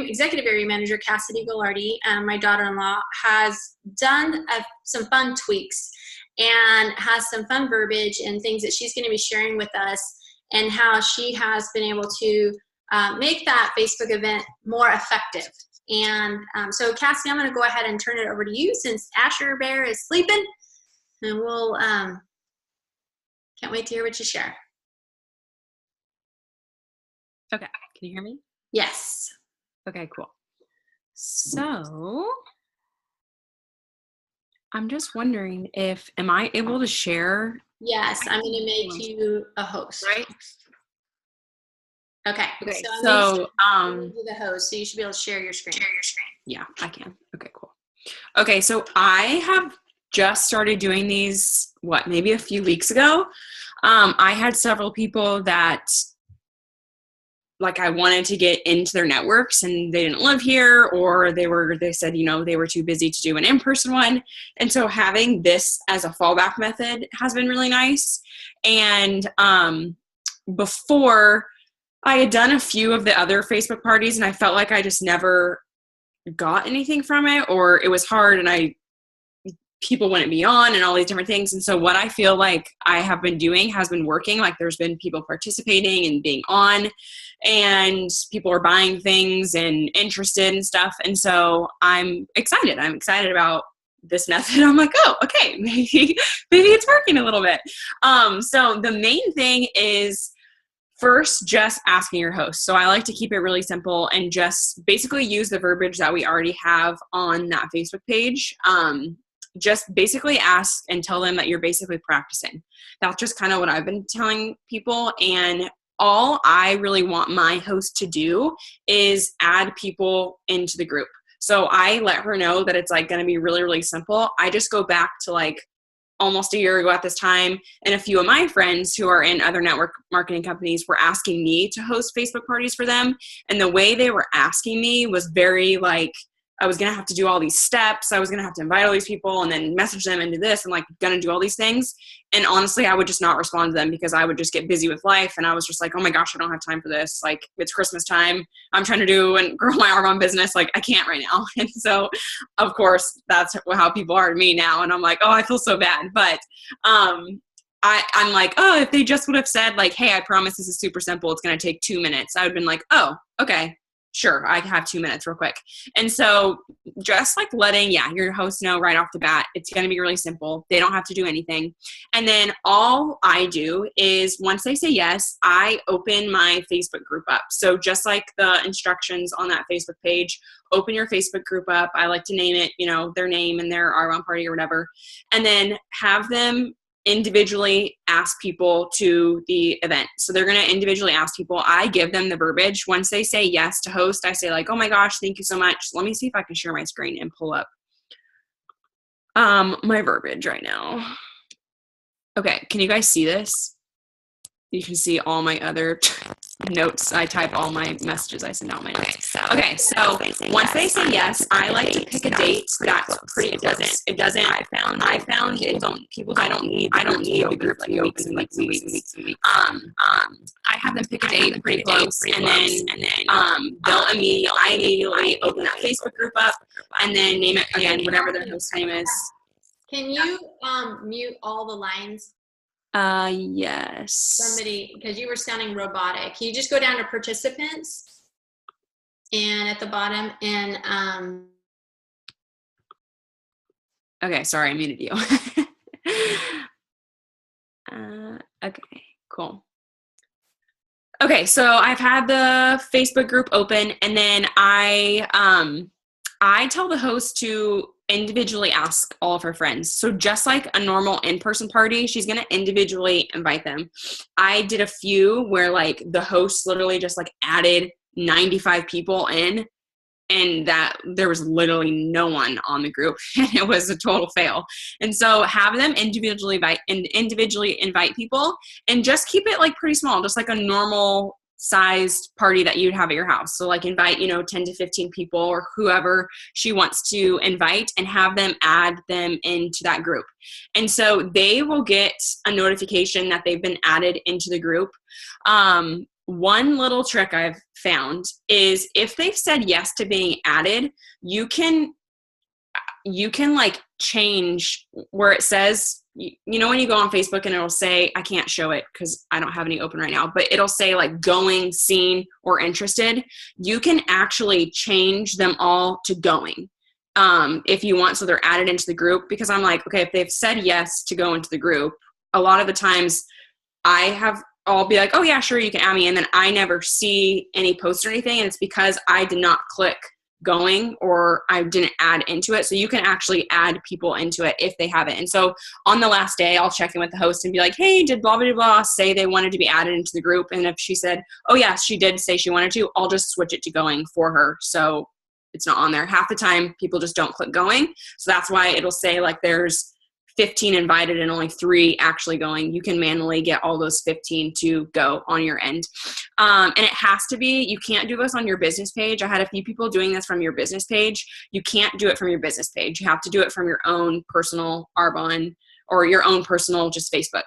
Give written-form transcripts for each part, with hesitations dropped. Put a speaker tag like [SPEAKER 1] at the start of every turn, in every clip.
[SPEAKER 1] executive area manager, Cassidy, my daughter-in-law, has done some fun tweaks and has some fun verbiage and things that she's going to be sharing with us, and how she has been able to make that Facebook event more effective. And so Cassidy, I'm going to go ahead and turn it over to you since Asher Bear is sleeping, and we'll can't wait to hear what you share.
[SPEAKER 2] Okay, can you hear me?
[SPEAKER 1] Yes.
[SPEAKER 2] Okay, cool. So I'm just wondering am I able to share?
[SPEAKER 1] Yes, I'm going to make you a host.
[SPEAKER 2] Right?
[SPEAKER 1] Okay.
[SPEAKER 2] So
[SPEAKER 1] you're the host, so you should be able to share your screen.
[SPEAKER 2] Yeah, I can. Okay, cool. Okay, so I have just started doing these, maybe a few weeks ago. I had several people that I wanted to get into their networks and they didn't live here, or they said, they were too busy to do an in-person one. And so having this as a fallback method has been really nice. And before, I had done a few of the other Facebook parties and I felt like I just never got anything from it, or it was hard and people wouldn't be on and all these different things. And so what I feel like I have been doing has been working. There's been people participating and being on, and people are buying things and interested and stuff. And so I'm excited. I'm excited about this method. I'm like, oh, okay, maybe it's working a little bit. So the main thing is first, just asking your host. So I like to keep it really simple and just basically use the verbiage that we already have on that Facebook page. Just basically ask and tell them that you're basically practicing. That's just kind of what I've been telling people. And all I really want my host to do is add people into the group. So I let her know that it's going to be really, really simple. I just go back to almost a year ago at this time, and a few of my friends who are in other network marketing companies were asking me to host Facebook parties for them. And the way they were asking me was very I was going to have to do all these steps. I was going to have to invite all these people and then message them into this and going to do all these things. And honestly, I would just not respond to them because I would just get busy with life. And I was just like, oh my gosh, I don't have time for this. It's Christmas time. I'm trying to do and grow my arm business. I can't right now. And so of course that's how people are to me now. And I'm like, oh, I feel so bad. But, I'm like, oh, if they just would have said hey, I promise this is super simple. It's going to take 2 minutes. I would have been like, oh, okay. Sure, I have 2 minutes real quick. And so just letting, your host know right off the bat, it's going to be really simple. They don't have to do anything. And then all I do is once they say yes, I open my Facebook group up. So just like the instructions on that Facebook page, open your Facebook group up. I like to name it, their name and their R1 party or whatever. And then have them individually ask people to the event. So they're going to individually ask people. I give them the verbiage. Once they say yes to host, I say oh my gosh, thank you so much. Let me see if I can share my screen and pull up my verbiage right now. Okay. Can you guys see this? You can see all my other notes. I type all my messages I send out my notes. Okay, so once they say yes, I like to pick a date that's pretty close. It doesn't. I found I don't need the group to be weeks and weeks and weeks and weeks. I have them pick a date pretty close, and then I immediately open that Facebook group up and then name it again, whatever their host name is.
[SPEAKER 1] Can you mute all the lines?
[SPEAKER 2] Yes.
[SPEAKER 1] Somebody, because you were sounding robotic. Can you just go down to participants and at the bottom and
[SPEAKER 2] okay, sorry, I muted you. Okay, cool. Okay, so I've had the Facebook group open, and then I tell the host to individually ask all of her friends. So just like a normal in-person party, she's going to individually invite them. I did a few where the host literally just added 95 people in, and that there was literally no one on the group, and it was a total fail. And so have them individually invite people, and just keep it pretty small, just like a normal sized party that you'd have at your house. So invite, 10 to 15 people or whoever she wants to invite, and have them add them into that group. And so they will get a notification that they've been added into the group. one little trick I've found is if they've said yes to being added, you can like change where it says, you know, when you go on Facebook and it'll say, I can't show it because I don't have any open right now, but it'll say like going, seen, or interested. You can actually change them all to going if you want, so they're added into the group. Because I'm like, okay, if they've said yes to go into the group, a lot of the times I'll be like, oh yeah, sure, you can add me, and then I never see any posts or anything, and it's because I did not click going or I didn't add into it. So you can actually add people into it if they haven't. And so on the last day, I'll check in with the host and be like, hey, did blah, blah, blah say they wanted to be added into the group? And if she said, oh yeah, she did say she wanted to, I'll just switch it to going for her. So it's not on there. Half the time people just don't click going. So that's why it'll say like there's 15 invited and only 3 actually going. You can manually get all those 15 to go on your end. And it has to be, you can't do this on your business page. I had a few people doing this from your business page. You can't do it from your business page. You have to do it from your own personal Arbonne or your own personal just Facebook.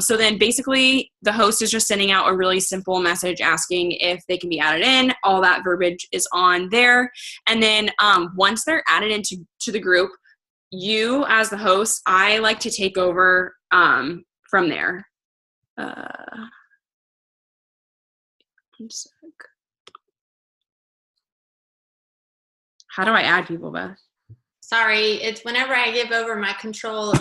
[SPEAKER 2] So then basically the host is just sending out a really simple message asking if they can be added in. All that verbiage is on there. And then once they're added into the group, you as the host, I like to take over from there. One sec. How do I add people, Beth?
[SPEAKER 1] Sorry, it's whenever I give over my control,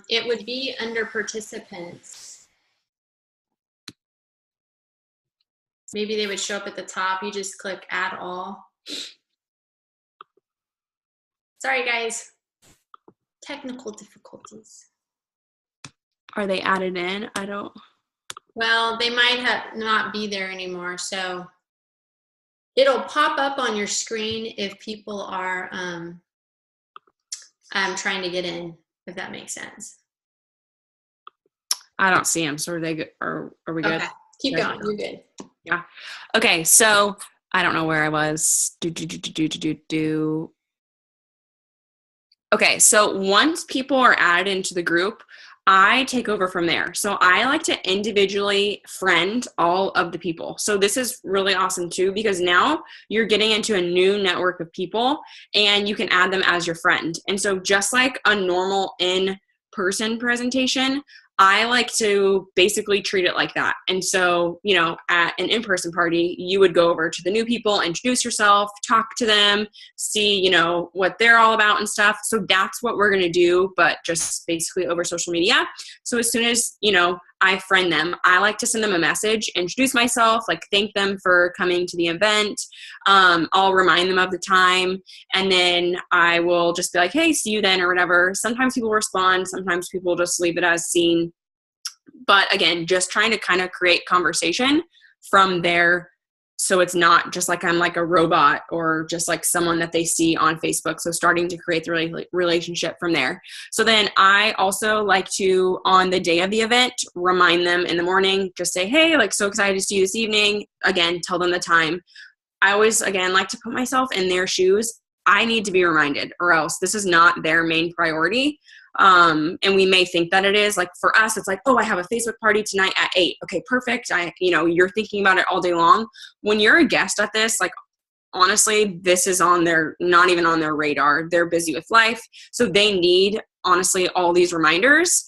[SPEAKER 1] it would be under participants. Maybe they would show up at the top. You just click add all. Sorry, guys. Technical difficulties.
[SPEAKER 2] Are they added in? I don't.
[SPEAKER 1] Well, they might not be there anymore. So it'll pop up on your screen if people are trying to get in, if that makes sense.
[SPEAKER 2] I don't see them. So are they good? Are we good?
[SPEAKER 1] Okay. Keep going. You're good.
[SPEAKER 2] Yeah. Okay. So I don't know where I was. Okay, so once people are added into the group, I take over from there. So I like to individually friend all of the people. So this is really awesome too, because now you're getting into a new network of people and you can add them as your friend. And so just like a normal in-person presentation, I like to basically treat it like that. And so, you know, at an in-person party, you would go over to the new people, introduce yourself, talk to them, see, you know, what they're all about and stuff. So that's what we're going to do, but just basically over social media. So as soon as, you know, I friend them, I like to send them a message, introduce myself, like thank them for coming to the event. I'll remind them of the time, and then I will just be like, hey, see you then or whatever. Sometimes people respond. Sometimes people just leave it as seen. But again, just trying to kind of create conversation from there. So it's not just like I'm like a robot or just like someone that they see on Facebook. So starting to create the relationship from there. So then I also like to, on the day of the event, remind them in the morning, just say, hey, like so excited to see you this evening. Again, tell them the time. I always, again, like to put myself in their shoes. I need to be reminded, or else this is not their main priority. And we may think that it is. Like for us, it's like, oh, I have a Facebook party tonight at 8. Okay, perfect. You're thinking about it all day long. When you're a guest at this, like honestly, this is not even on their radar. They're busy with life. So they need, honestly, all these reminders,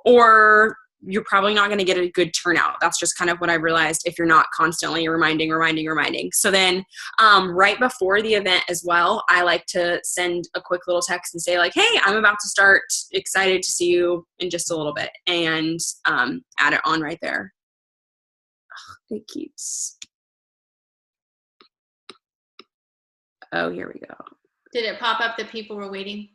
[SPEAKER 2] or you're probably not going to get a good turnout. That's just kind of what I realized if you're not constantly reminding. So then right before the event as well, I like to send a quick little text and say like, hey, I'm about to start, excited to see you in just a little bit, and add it on right there. It keeps. Oh, here we go.
[SPEAKER 1] Did it pop up that people were waiting?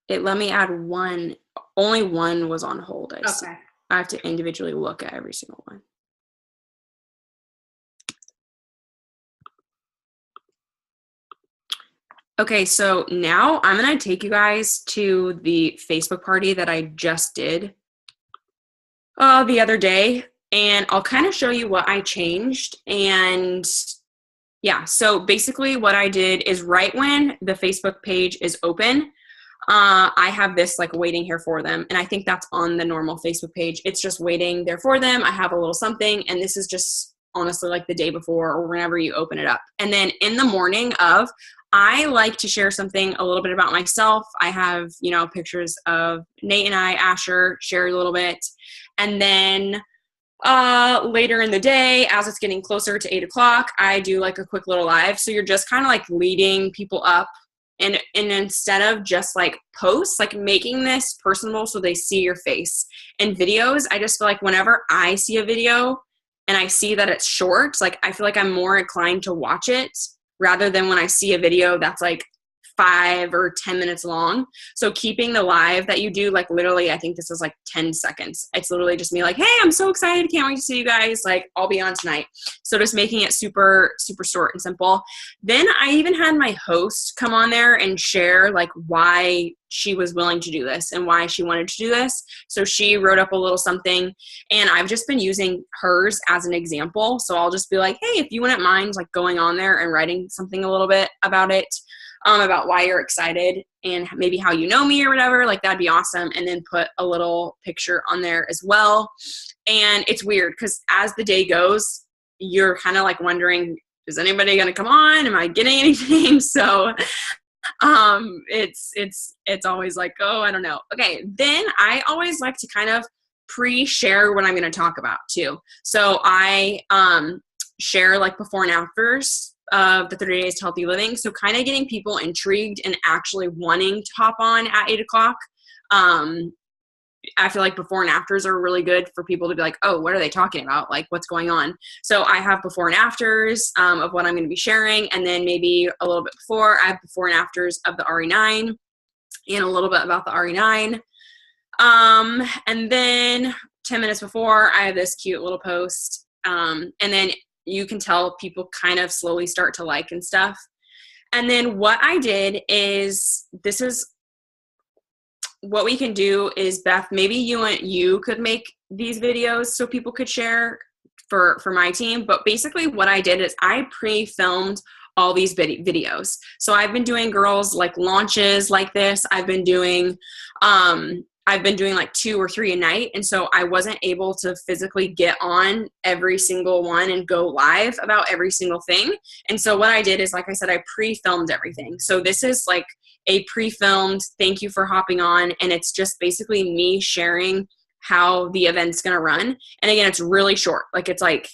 [SPEAKER 2] It let me add one. Only one was on hold.
[SPEAKER 1] Okay.
[SPEAKER 2] I have to individually look at every single one. Okay, so now I'm going to take you guys to the Facebook party that I just did the other day, and I'll kind of show you what I changed. And yeah, so basically what I did is right when the Facebook page is open, I have this like waiting here for them. And I think that's on the normal Facebook page. It's just waiting there for them. I have a little something, and this is just honestly like the day before or whenever you open it up. And then in the morning of, I like to share something a little bit about myself. I have, you know, pictures of Nate and I, Asher, share a little bit. And then later in the day, as it's getting closer to 8 o'clock, I do like a quick little live. So you're just kind of like leading people up. And instead of just like posts, like making this personable so they see your face. And videos, I just feel like whenever I see a video and I see that it's short, like I feel like I'm more inclined to watch it rather than when I see a video that's like 5 or 10 minutes long. So keeping the live that you do, like literally, I think this is like 10 seconds. It's literally just me like, hey, I'm so excited. Can't wait to see you guys. Like, I'll be on tonight. So just making it super, super short and simple. Then I even had my host come on there and share like why she was willing to do this and why she wanted to do this. So she wrote up a little something, and I've just been using hers as an example. So I'll just be like, hey, if you wouldn't mind like going on there and writing something a little bit about it, about why you're excited and maybe how you know me or whatever, like that'd be awesome. And then put a little picture on there as well. And it's weird because as the day goes, you're kind of like wondering, is anybody going to come on? Am I getting anything? So it's always like, oh, I don't know. Okay. Then I always like to kind of pre-share what I'm going to talk about too. So I share like before and afters of the 30 days to healthy living. So kind of getting people intrigued and actually wanting to hop on at 8 o'clock. I feel like before and afters are really good for people to be like, oh, what are they talking about? Like, what's going on? So I have before and afters of what I'm going to be sharing. And then maybe a little bit before, I have before and afters of the RE9 and a little bit about the RE9. And then 10 minutes before, I have this cute little post. And then you can tell people kind of slowly start to like and stuff. And then what I did is, this is what we can do is, Beth, maybe you could make these videos so people could share for my team. But basically what I did is I pre-filmed all these videos. So I've been doing girls like launches like this. I've been doing like 2 or 3 a night. And so I wasn't able to physically get on every single one and go live about every single thing. And so what I did is, like I said, I pre-filmed everything. So this is like a pre-filmed thank you for hopping on. And it's just basically me sharing how the event's going to run. And again, it's really short. Like it's like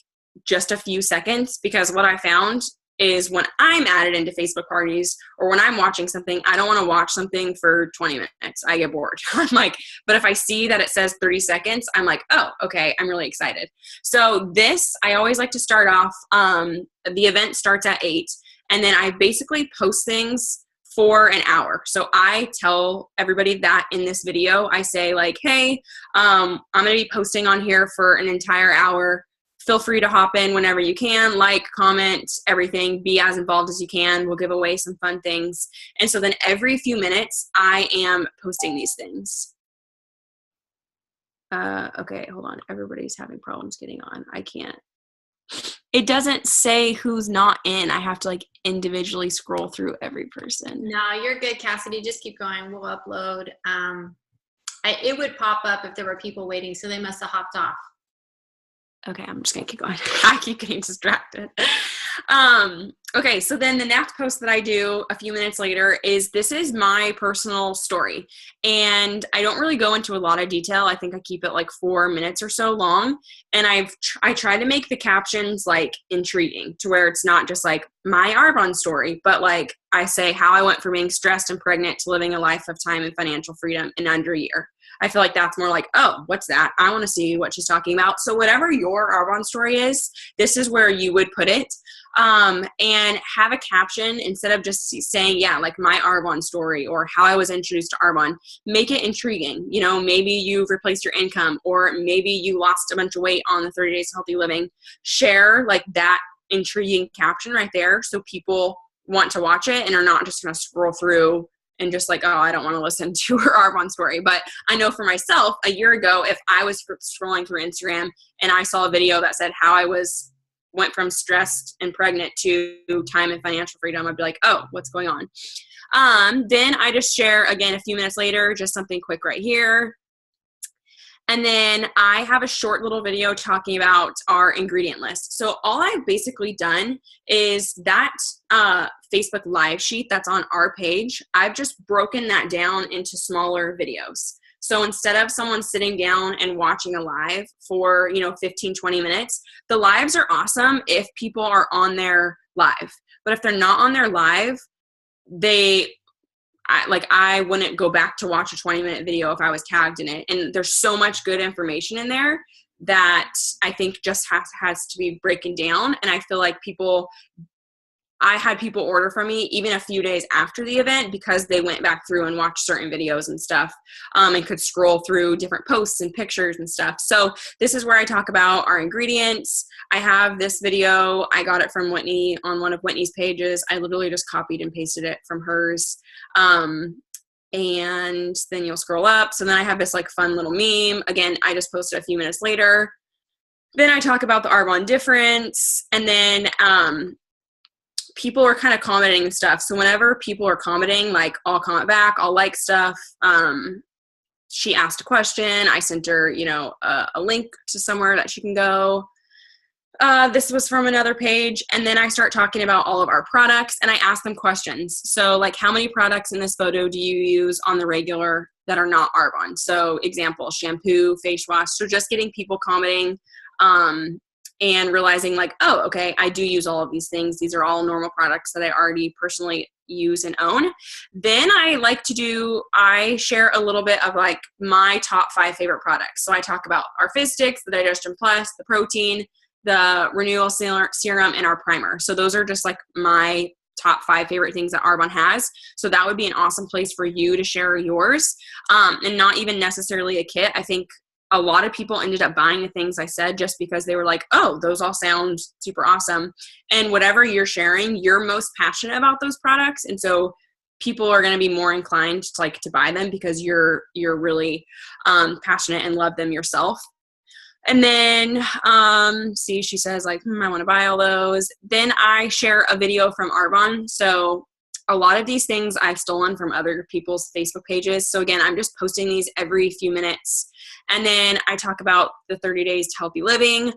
[SPEAKER 2] just a few seconds, because what I found is when I'm added into Facebook parties or when I'm watching something, I don't want to watch something for 20 minutes. I get bored. I'm like, but if I see that it says 30 seconds, I'm like, oh, okay, I'm really excited. So this, I always like to start off, the event starts at 8, and then I basically post things for an hour. So I tell everybody that in this video, I say like, hey, I'm going to be posting on here for an entire hour. Feel free to hop in whenever you can, like, comment, everything, be as involved as you can. We'll give away some fun things. And so then every few minutes, I am posting these things. Okay, hold on. Everybody's having problems getting on. I can't. It doesn't say who's not in. I have to like individually scroll through every person.
[SPEAKER 1] No, you're good, Cassidy. Just keep going. We'll upload. It would pop up if there were people waiting, so they must have hopped off.
[SPEAKER 2] Okay, I'm just going to keep going. I keep getting distracted. Okay, so then the next post that I do a few minutes later is, this is my personal story. And I don't really go into a lot of detail. I think I keep it like 4 minutes or so long. And I try to make the captions like intriguing, to where it's not just like my Arbonne story, but like I say how I went from being stressed and pregnant to living a life of time and financial freedom in under a year. I feel like that's more like, oh, what's that? I want to see what she's talking about. So whatever your Arbonne story is, this is where you would put it. And have a caption instead of just saying, yeah, like my Arbonne story or how I was introduced to Arbonne. Make it intriguing. You know, maybe you've replaced your income, or maybe you lost a bunch of weight on the 30 Days to Healthy Living. Share like that intriguing caption right there, so people want to watch it and are not just going to scroll through and just like, oh, I don't want to listen to her Arbonne story. But I know for myself, a year ago, if I was scrolling through Instagram and I saw a video that said how I was went from stressed and pregnant to time and financial freedom, I'd be like, oh, what's going on? Then I just share, again, a few minutes later, just something quick right here. And then I have a short little video talking about our ingredient list. So all I've basically done is that Facebook live sheet that's on our page, I've just broken that down into smaller videos. So instead of someone sitting down and watching a live for, 15, 20 minutes, the lives are awesome if people are on their live. But if they're not on their live, I wouldn't go back to watch a 20-minute video if I was tagged in it. And there's so much good information in there that I think just has to be breaking down. And I feel like I had people order from me even a few days after the event because they went back through and watched certain videos and stuff, and could scroll through different posts and pictures and stuff. So this is where I talk about our ingredients. I have this video. I got it from Whitney on one of Whitney's pages. I literally just copied and pasted it from hers. And then you'll scroll up. So then I have this like fun little meme. Again, I just posted a few minutes later. Then I talk about the Arbonne difference, and then, people are kind of commenting and stuff. So whenever people are commenting, like I'll comment back, I'll like stuff. She asked a question. I sent her, a link to somewhere that she can go. This was from another page. And then I start talking about all of our products and I ask them questions. So like, how many products in this photo do you use on the regular that are not Arbonne? So example, shampoo, face wash. So just getting people commenting, and realizing like, oh, okay, I do use all of these things. These are all normal products that I already personally use and own. Then I share a little bit of like my top 5 favorite products. So I talk about our Fizz Sticks, the Digestion Plus, the protein, the Renewal Serum, and our primer. So those are just like my top 5 favorite things that Arbonne has. So that would be an awesome place for you to share yours, and not even necessarily a kit. I think a lot of people ended up buying the things I said just because they were like, oh, those all sound super awesome. And whatever you're sharing, you're most passionate about those products. And so people are going to be more inclined to buy them because you're really passionate and love them yourself. And then, she says like, I want to buy all those. Then I share a video from Arbonne. So a lot of these things I've stolen from other people's Facebook pages. So again, I'm just posting these every few minutes. And then I talk about the 30 days to healthy living.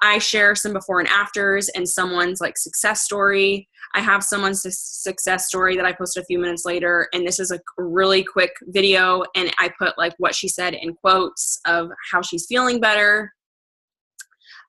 [SPEAKER 2] I share some before and afters and someone's like success story. I have someone's success story that I posted a few minutes later. And this is a really quick video. And I put like what she said in quotes of how she's feeling better.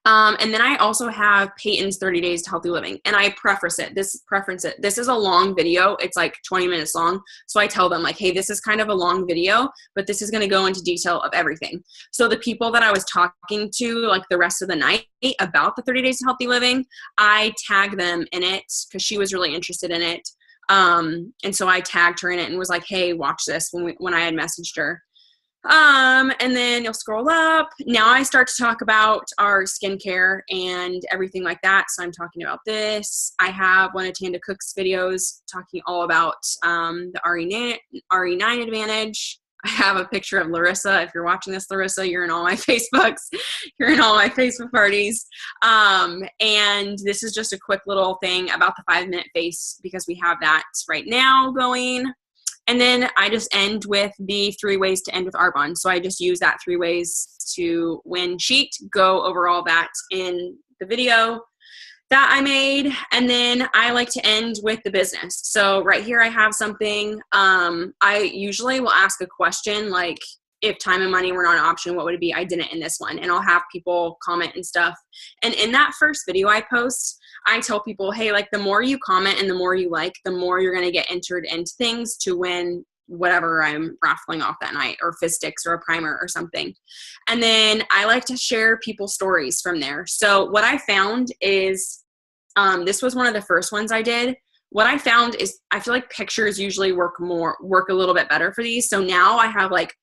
[SPEAKER 2] And then I also have Peyton's 30 Days to Healthy Living, and I preference it. This is a long video. It's like 20 minutes long. So I tell them like, hey, this is kind of a long video, but this is going to go into detail of everything. So the people that I was talking to like the rest of the night about the 30 Days to Healthy Living, I tag them in it because she was really interested in it. And so I tagged her in it and was like, hey, watch this when I had messaged her. And then you'll scroll up. Now I start to talk about our skincare and everything like that. So I'm talking about this. I have one of Tanda Cook's videos talking all about the RE9 Advantage. I have a picture of Larissa. If you're watching this, Larissa, you're in all my Facebooks. You're in all my Facebook parties. And this is just a quick little thing about the 5-minute face because we have that right now going. And then I just end with the 3 ways to end with Arbonne. So I just use that 3 ways to win sheet, go over all that in the video that I made. And then I like to end with the business. So right here I have something. I usually will ask a question like, if time and money were not an option, what would it be? I didn't in this one. And I'll have people comment and stuff. And in that first video I post, I tell people, hey, like the more you comment and the more you like, the more you're going to get entered into things to win whatever I'm raffling off that night, or Fizz Sticks or a primer or something. And then I like to share people's stories from there. So what I found is, this was one of the first ones I did. What I found is I feel like pictures usually work a little bit better for these. So now I have like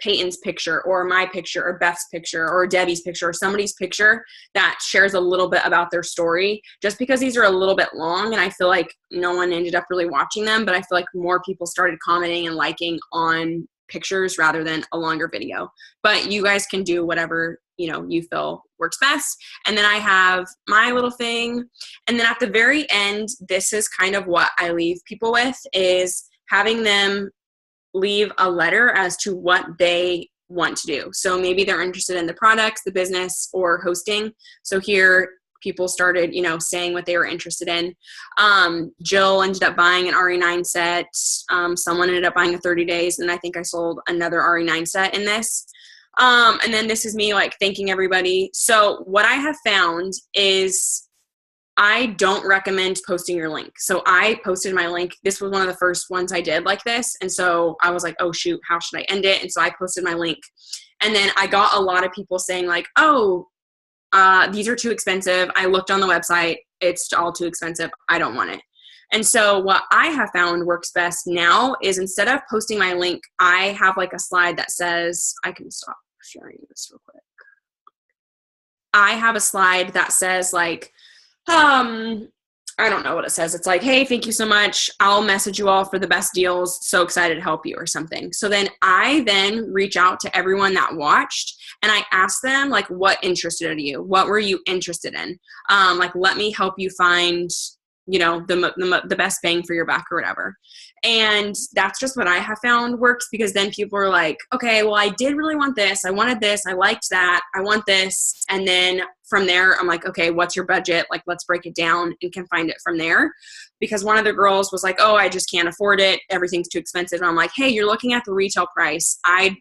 [SPEAKER 2] Peyton's picture or my picture or Beth's picture or Debbie's picture or somebody's picture that shares a little bit about their story, just because these are a little bit long and I feel like no one ended up really watching them, but I feel like more people started commenting and liking on pictures rather than a longer video. But you guys can do whatever, you know, you feel works best. And then I have my little thing. And then at the very end, this is kind of what I leave people with, is having them leave a letter as to what they want to do. So maybe they're interested in the products, the business, or hosting. So here people started, you know, saying what they were interested in. Jill ended up buying an RE9 set. Someone ended up buying a 30 days. And I think I sold another RE9 set in this. And then this is me like thanking everybody. So what I have found is I don't recommend posting your link. So I posted my link. This was one of the first ones I did like this. And so I was like, oh shoot, how should I end it? And so I posted my link. And then I got a lot of people saying like, oh, these are too expensive. I looked on the website. It's all too expensive. I don't want it. And so what I have found works best now is instead of posting my link, I have like a slide that says, I can stop sharing this real quick. I have a slide that says like, I don't know what it says. It's like, hey, thank you so much. I'll message you all for the best deals. So excited to help you or something. So then I reach out to everyone that watched and I ask them like, what interested you? What were you interested in? Like, let me help you find, you know, the best bang for your buck or whatever. And that's just what I have found works, because then people are like, okay, well, I did really want this. I wanted this. I liked that. I want this. And then from there, I'm like, okay, what's your budget? Like, let's break it down and can find it from there. Because one of the girls was like, oh, I just can't afford it. Everything's too expensive. And I'm like, hey, you're looking at the retail price. I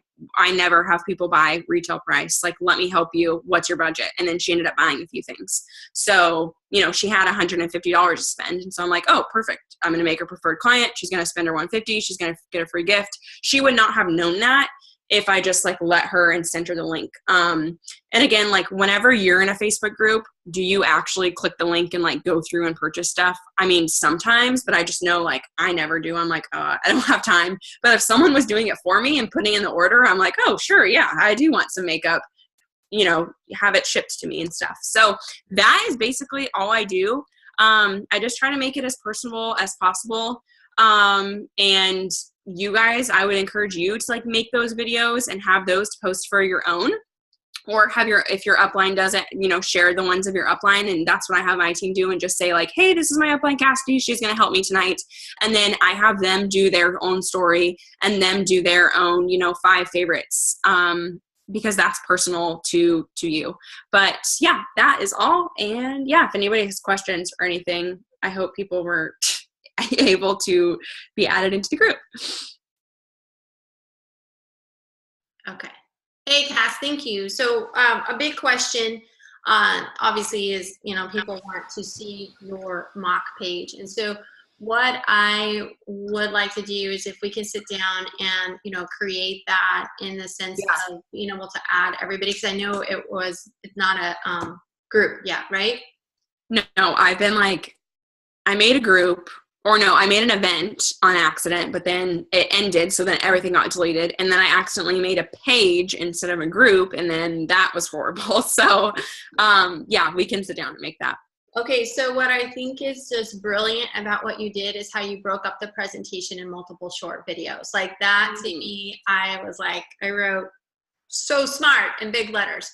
[SPEAKER 2] never have people buy retail price. Like, let me help you. What's your budget? And then she ended up buying a few things. So, you know, she had $150 to spend. And so I'm like, oh, perfect. I'm going to make her preferred client. She's going to spend her $150. She's going to get a free gift. She would not have known that if I just like let her and sent her the link. And again, like whenever you're in a Facebook group, do you actually click the link and like go through and purchase stuff? I mean, sometimes, but I just know like I never do. I'm like, I don't have time. But if someone was doing it for me and putting in the order, I'm like, oh, sure. Yeah, I do want some makeup, you know, have it shipped to me and stuff. So that is basically all I do. I just try to make it as personable as possible. And you guys, I would encourage you to like make those videos and have those to post for your own, or have if your upline doesn't, you know, share the ones of your upline. And that's what I have my team do, and just say like, hey, this is my upline Cassidy. She's going to help me tonight. And then I have them do their own story and them do their own, you know, 5 favorites. Because that's personal to you. But yeah, that is all. And yeah, if anybody has questions or anything, I hope people were able to be added into the group.
[SPEAKER 1] Okay. Hey, Cass, thank you. So a big question obviously is, you know, people want to see your mock page. And so what I would like to do is if we can sit down and, you know, create that in the sense of being able to add everybody, because I know it's not a group yet, right?
[SPEAKER 2] No, I've been like, I made a group. Or no, I made an event on accident, but then it ended, so then everything got deleted. And then I accidentally made a page instead of a group, and then that was horrible. So, yeah, we can sit down and make that.
[SPEAKER 1] Okay, so what I think is just brilliant about what you did is how you broke up the presentation in multiple short videos. Like that, to me, I was like, I wrote so smart in big letters.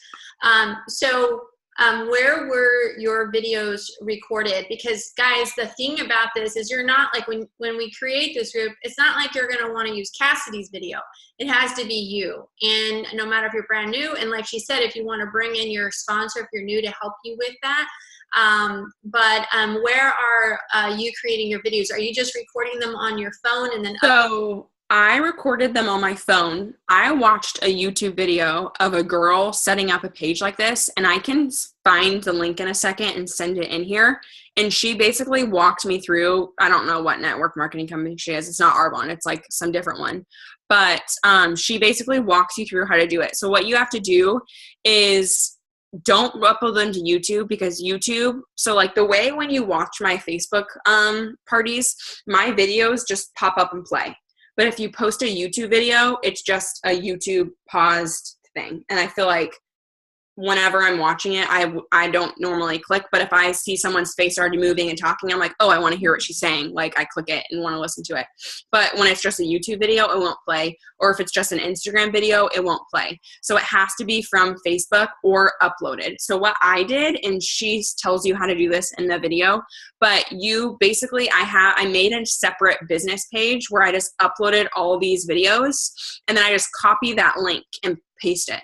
[SPEAKER 1] Where were your videos recorded? Because guys, the thing about this is you're not like, when we create this group, it's not like you're going to want to use Cassidy's video. It has to be you. And no matter if you're brand new, and like she said, if you want to bring in your sponsor, if you're new, to help you with that. Where are you creating your videos? Are you just recording them on your phone and then
[SPEAKER 2] So I recorded them on my phone. I watched a YouTube video of a girl setting up a page like this, and I can find the link in a second and send it in here. And she basically walked me through, I don't know what network marketing company she is. It's not Arbonne. It's like some different one. But she basically walks you through how to do it. So what you have to do is don't upload them to YouTube, because YouTube, so like the way when you watch my Facebook parties, my videos just pop up and play. But if you post a YouTube video, it's just a YouTube paused thing. And I feel like whenever I'm watching it, I don't normally click, but if I see someone's face already moving and talking, I'm like, oh, I want to hear what she's saying. Like I click it and want to listen to it. But when it's just a YouTube video, it won't play. Or if it's just an Instagram video, it won't play. So it has to be from Facebook or uploaded. So what I did, and she tells you how to do this in the video, but you basically, I made a separate business page where I just uploaded all these videos, and then I just copy that link and paste it.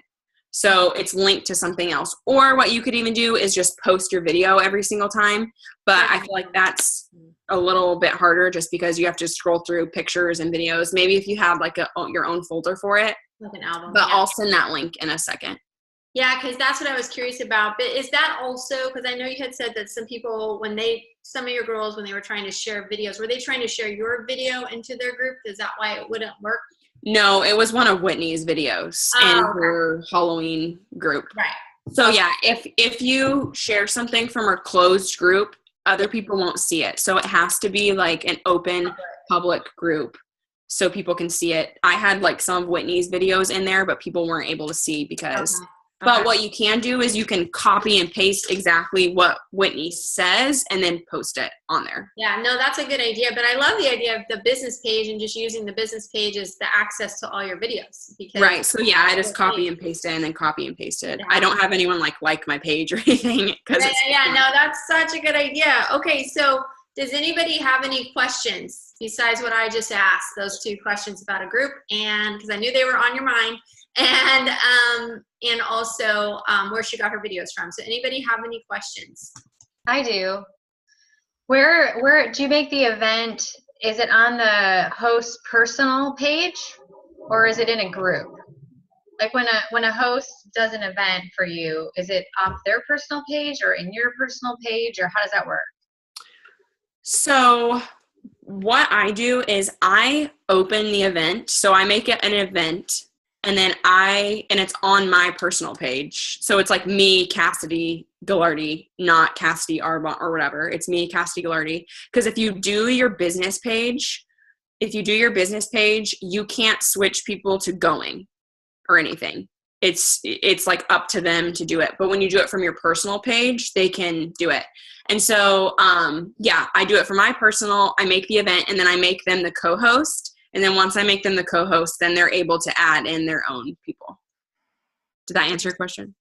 [SPEAKER 2] So it's linked to something else. Or what you could even do is just post your video every single time. But I feel like that's a little bit harder just because you have to scroll through pictures and videos. Maybe if you have like your own folder for it.
[SPEAKER 1] Like an album.
[SPEAKER 2] But I'll send that link in a second.
[SPEAKER 1] Yeah, because that's what I was curious about. But is that also, because I know you had said that some people, some of your girls, when they were trying to share videos, were they trying to share your video into their group? Is that why it wouldn't work?
[SPEAKER 2] No, it was one of Whitney's videos in her Halloween group.
[SPEAKER 1] Right.
[SPEAKER 2] So yeah, if you share something from her closed group, other people won't see it. So it has to be like an open public group so people can see it. I had like some of Whitney's videos in there, but people weren't able to see because But what you can do is you can copy and paste exactly what Whitney says and then post it on there.
[SPEAKER 1] Yeah, no, that's a good idea. But I love the idea of the business page and just using the business page as the access to all your videos.
[SPEAKER 2] Right. So yeah, I just copy and paste it and then copy and paste it. Yeah. I don't have anyone like my page or anything.
[SPEAKER 1] Yeah, no, that's such a good idea. Okay, so does anybody have any questions besides what I just asked? Those 2 questions about a group, and because I knew they were on your mind. And also where she got her videos from. So anybody have any questions?
[SPEAKER 3] I do. Where do you make the event? Is it on the host's personal page or is it in a group? Like when a host does an event for you, is it off their personal page or in your personal page, or how does that work?
[SPEAKER 2] So what I do is I open the event. So I make it an event. And then it's on my personal page. So it's like me, Cassidy Gallardi, not Cassidy Arbon or whatever. It's me, Cassidy Gallardi. Because if you do your business page, you can't switch people to going or anything. It's like up to them to do it. But when you do it from your personal page, they can do it. And so, I do it for my personal. I make the event and then I make them the co-host. And then once I make them the co-host, then they're able to add in their own people. Did that answer your question?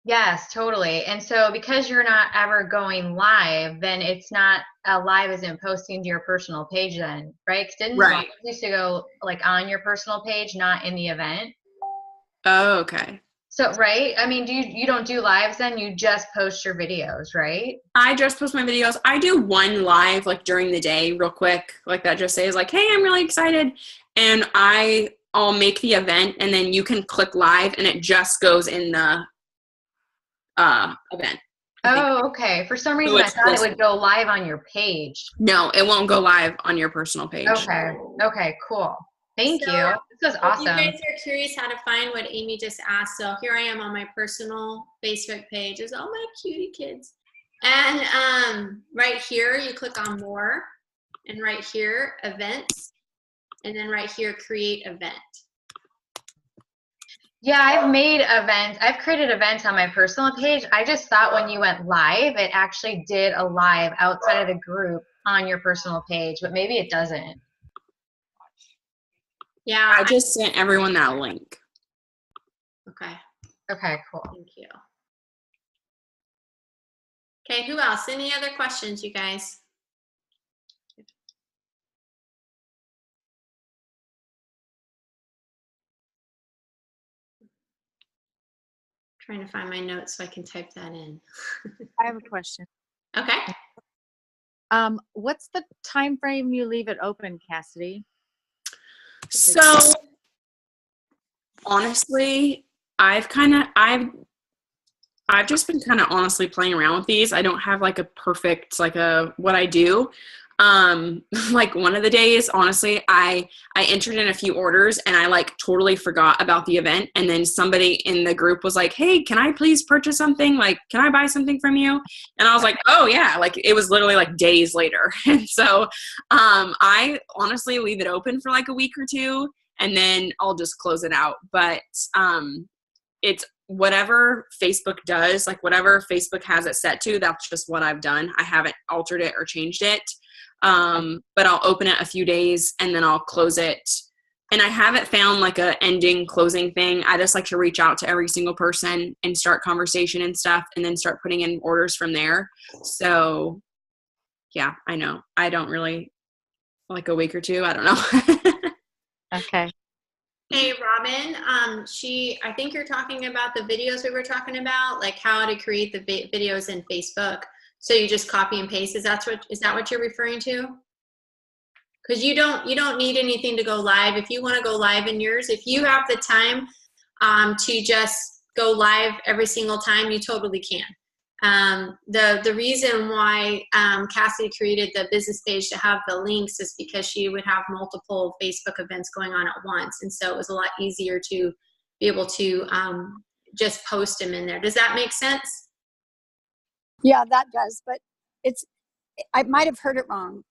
[SPEAKER 3] Yes, totally. And so because you're not ever going live, then it's not live isn't posting to your personal page then, right? Because didn't live used to go like on your personal page, not in the event?
[SPEAKER 2] Oh, okay.
[SPEAKER 3] So, right? I mean, you don't do lives then? You just post your videos, right?
[SPEAKER 2] I just post my videos. I do one live like during the day real quick. Like that just says like, hey, I'm really excited. And I'll make the event and then you can click live and it just goes in the event.
[SPEAKER 3] Oh, okay. For some reason, I thought it would go live on your page.
[SPEAKER 2] No, it won't go live on your personal page.
[SPEAKER 3] Okay, cool. Thank you. This was awesome.
[SPEAKER 1] You guys are curious how to find what Amy just asked. So here I am on my personal Facebook page. There's all my cutie kids. And right here, you click on more. And right here, events. And then right here, create event.
[SPEAKER 3] Yeah, I've made events. I've created events on my personal page. I just thought when you went live, it actually did a live outside of the group on your personal page, but maybe it doesn't.
[SPEAKER 1] Yeah.
[SPEAKER 2] I just sent everyone that link.
[SPEAKER 1] Okay.
[SPEAKER 3] Okay, cool.
[SPEAKER 1] Thank you. Okay, who else? Any other questions, you guys? Trying to find my notes so I can type that in.
[SPEAKER 4] I have a question.
[SPEAKER 1] Okay.
[SPEAKER 4] What's the time frame you leave it open, Cassidy?
[SPEAKER 2] So honestly, I've just been kind of honestly playing around with these. I don't have like a perfect what I do. Like one of the days, honestly, I entered in a few orders and I like totally forgot about the event. And then somebody in the group was like, hey, can I please purchase something? Like, can I buy something from you? And I was like, oh yeah, like it was literally like days later. And so, I honestly leave it open for like a week or two and then I'll just close it out. But, whatever Facebook does, like whatever Facebook has it set to, that's just what I've done. I haven't altered it or changed it. But I'll open it a few days and then I'll close it. And I haven't found like a ending closing thing. I just like to reach out to every single person and start conversation and stuff and then start putting in orders from there. So yeah, I know. I don't really like a week or two. I don't know.
[SPEAKER 4] Okay.
[SPEAKER 1] Hey, Robin, I think you're talking about the videos we were talking about, like how to create the videos in Facebook. So you just copy and paste. Is that what you're referring to? Because you don't need anything to go live. If you want to go live in yours, if you have the time to just go live every single time, you totally can. The reason why Cassidy created the business page to have the links is because she would have multiple Facebook events going on at once. And so it was a lot easier to be able to just post them in there. Does that make sense?
[SPEAKER 5] Yeah, that does. But I might have heard it wrong.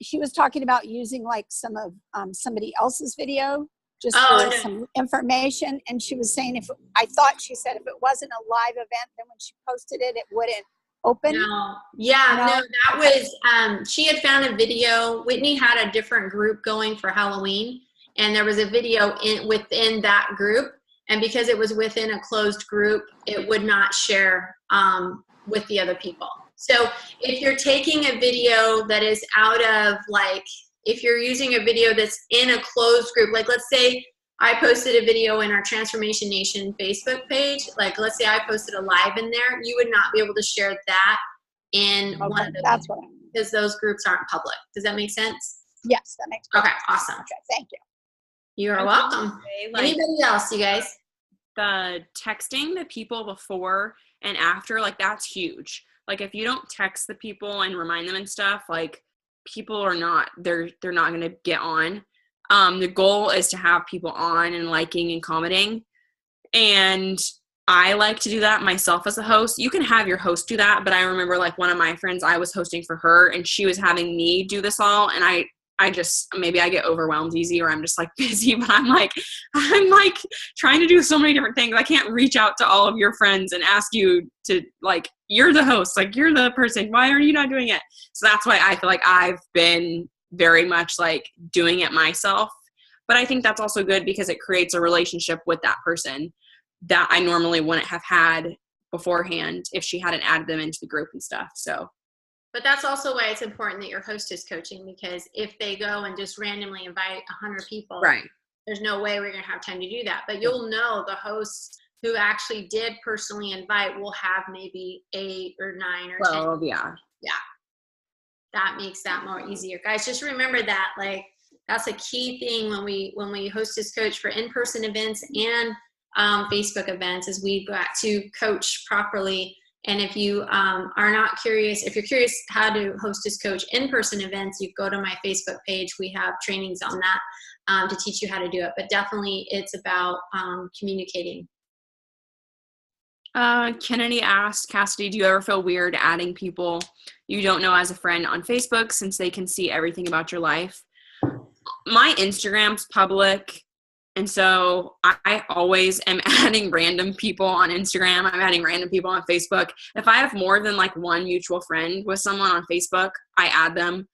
[SPEAKER 5] She was talking about using like some of somebody else's video just for some information. And she was saying she said if it wasn't a live event, then when she posted it, it wouldn't open.
[SPEAKER 1] No. Yeah, no, that was, she had found a video. Whitney had a different group going for Halloween, and there was a video within that group. And because it was within a closed group, it would not share with the other people. So if you're taking a video that is out of if you're using a video that's in a closed group, like let's say I posted a video in our Transformation Nation Facebook page, like let's say I posted a live in there, you would not be able to share that in one of the
[SPEAKER 5] That's what I mean.
[SPEAKER 1] because those groups aren't public. Does that make sense?
[SPEAKER 5] Yes, that makes sense.
[SPEAKER 1] Okay, awesome.
[SPEAKER 5] Okay, thank you.
[SPEAKER 1] You are welcome. Anybody else, you guys?
[SPEAKER 2] The texting the people before and after, like that's huge. Like if you don't text the people and remind them and stuff, like people are not, they're not going to get on. The goal is to have people on and liking and commenting. And I like to do that myself as a host. You can have your host do that, but I remember like one of my friends, I was hosting for her and she was having me do this all. And I just, maybe I get overwhelmed easy or I'm just like busy, but I'm like trying to do so many different things. I can't reach out to all of your friends and ask you to like, you're the host, like you're the person. Why are you not doing it? So that's why I feel like I've been very much like doing it myself. But I think that's also good because it creates a relationship with that person that I normally wouldn't have had beforehand if she hadn't added them into the group and stuff. So.
[SPEAKER 1] But that's also why it's important that your host is coaching, because if they go and just randomly invite 100 people,
[SPEAKER 2] right,
[SPEAKER 1] there's no way we're going to have time to do that. But you'll know the hosts who actually did personally invite will have maybe 8 or 9 or 10.
[SPEAKER 2] Well, yeah.
[SPEAKER 1] Yeah. That makes that more easier. Guys, just remember that. Like, that's a key thing when we host as coach for in-person events and Facebook events, is we've got to coach properly. And if you are not curious, if you're curious how to host as coach in-person events, you go to my Facebook page. We have trainings on that to teach you how to do it. But definitely it's about communicating.
[SPEAKER 2] Kennedy asked, Cassidy, do you ever feel weird adding people you don't know as a friend on Facebook since they can see everything about your life? My Instagram's public. And so I always am adding random people on Instagram. I'm adding random people on Facebook. If I have more than like one mutual friend with someone on Facebook, I add them.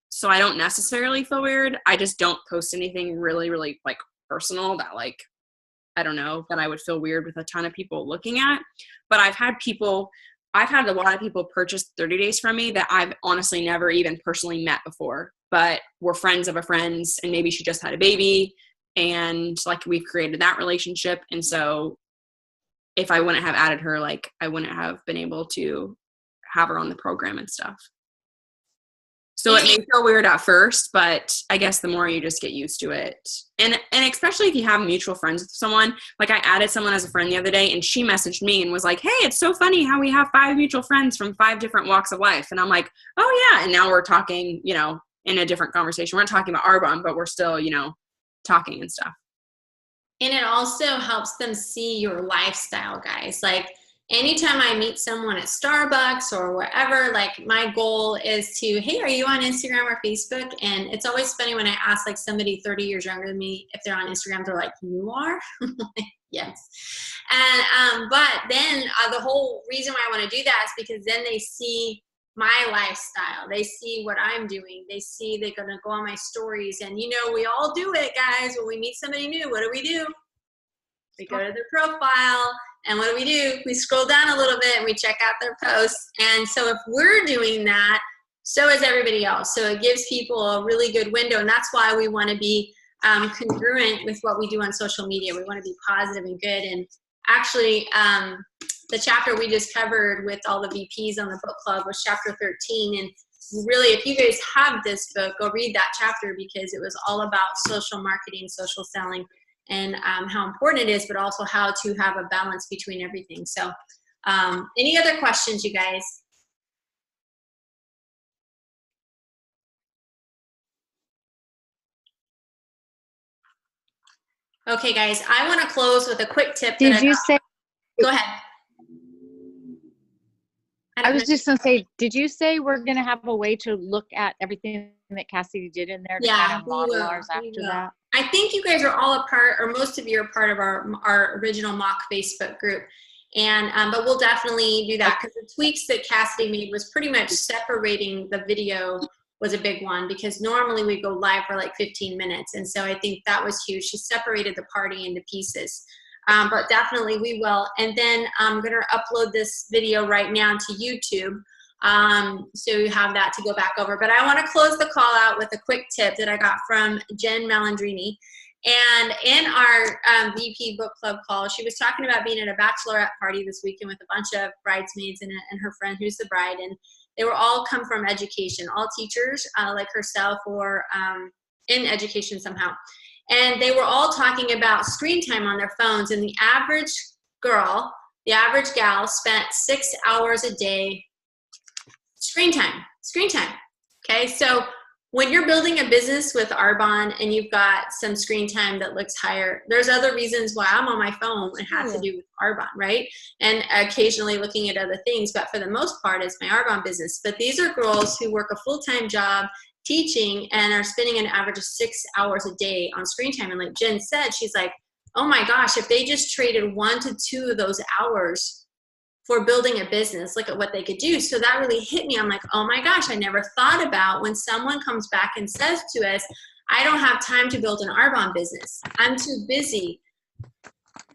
[SPEAKER 2] So I don't necessarily feel weird. I just don't post anything really, really like personal that like, I don't know, that I would feel weird with a ton of people looking at. But I've had a lot of people purchase 30 days from me that I've honestly never even personally met before, but we're friends of a friend's, and maybe she just had a baby. And like we've created that relationship. And so if I wouldn't have added her, like I wouldn't have been able to have her on the program and stuff. So it may feel weird at first, but I guess the more you just get used to it. And especially if you have mutual friends with someone, like I added someone as a friend the other day and she messaged me and was like, hey, it's so funny how we have 5 mutual friends from 5 different walks of life. And I'm like, oh yeah. And now we're talking, in a different conversation. We're not talking about Arbonne, but we're still, talking and stuff.
[SPEAKER 1] And it also helps them see your lifestyle, guys. Like anytime I meet someone at Starbucks or wherever, like my goal is to, hey, are you on Instagram or Facebook? And it's always funny when I ask like somebody 30 years younger than me if they're on Instagram, they're like, you are? Yes. And but then the whole reason why I want to do that is because then they see my lifestyle. They see what I'm doing. They're going to go on my stories. And we all do it, guys. When we meet somebody new, what do? We go to their profile, and what do? We scroll down a little bit and we check out their posts. And so if we're doing that, so is everybody else. So it gives people a really good window. And that's why we want to be congruent with what we do on social media. We want to be positive and good. And actually, the chapter we just covered with all the VPs on the book club was chapter 13. And really, if you guys have this book, go read that chapter, because it was all about social marketing, social selling, and how important it is, but also how to have a balance between everything. So any other questions, you guys? Okay, guys, I want to close with a quick tip.
[SPEAKER 4] Did you say?
[SPEAKER 1] Go ahead.
[SPEAKER 4] I was just going to say, did you say we're going to have a way to look at everything that Cassidy did in there to kind of model ours after that?
[SPEAKER 1] I think you guys are all a part, or most of you are part of our original mock Facebook group. And but we'll definitely do that, because the tweaks that Cassidy made was pretty much separating the video was a big one, because normally we go live for like 15 minutes. And so I think that was huge. She separated the party into pieces. But definitely we will. And then I'm going to upload this video right now to YouTube. So you have that to go back over. But I want to close the call out with a quick tip that I got from Jen Malandrini. And in our VP book club call, she was talking about being at a bachelorette party this weekend with a bunch of bridesmaids and her friend who's the bride. And they were all come from education, all teachers like herself, or in education somehow. And they were all talking about screen time on their phones. And the average girl, the average gal, spent 6 hours a day screen time. Okay, so when you're building a business with Arbonne and you've got some screen time that looks higher, there's other reasons why I'm on my phone. It has to do with Arbonne, right? And occasionally looking at other things, but for the most part, it's my Arbonne business. But these are girls who work a full-time job teaching and are spending an average of 6 hours a day on screen time. And like Jen said, she's like, oh my gosh, if they just traded 1 to 2 of those hours for building a business, look at what they could do. So that really hit me. I'm like, oh my gosh, I never thought about when someone comes back and says to us, I don't have time to build an Arbonne business. I'm too busy.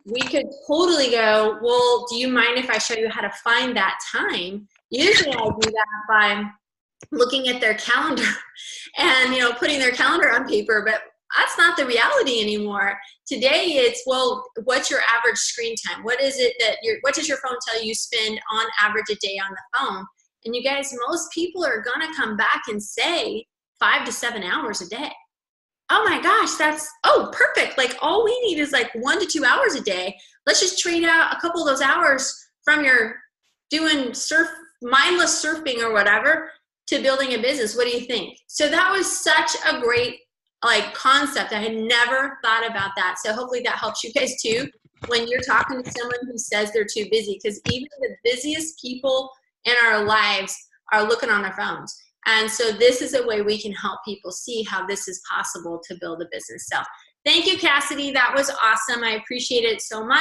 [SPEAKER 1] We could totally go, well, do you mind if I show you how to find that time? Usually I do that by looking at their calendar and, putting their calendar on paper, but that's not the reality anymore. Today it's, well, what's your average screen time? What does your phone tell you spend on average a day on the phone? And you guys, most people are gonna come back and say 5 to 7 hours a day. Oh my gosh, perfect. Like all we need is like 1 to 2 hours a day. Let's just trade out a couple of those hours from your doing mindless surfing or whatever to building a business. What do you think? So that was such a great concept. I had never thought about that. So hopefully that helps you guys too when you're talking to someone who says they're too busy, because even the busiest people in our lives are looking on their phones. And so this is a way we can help people see how this is possible to build a business. So thank you, Cassidy. That was awesome. I appreciate it so much.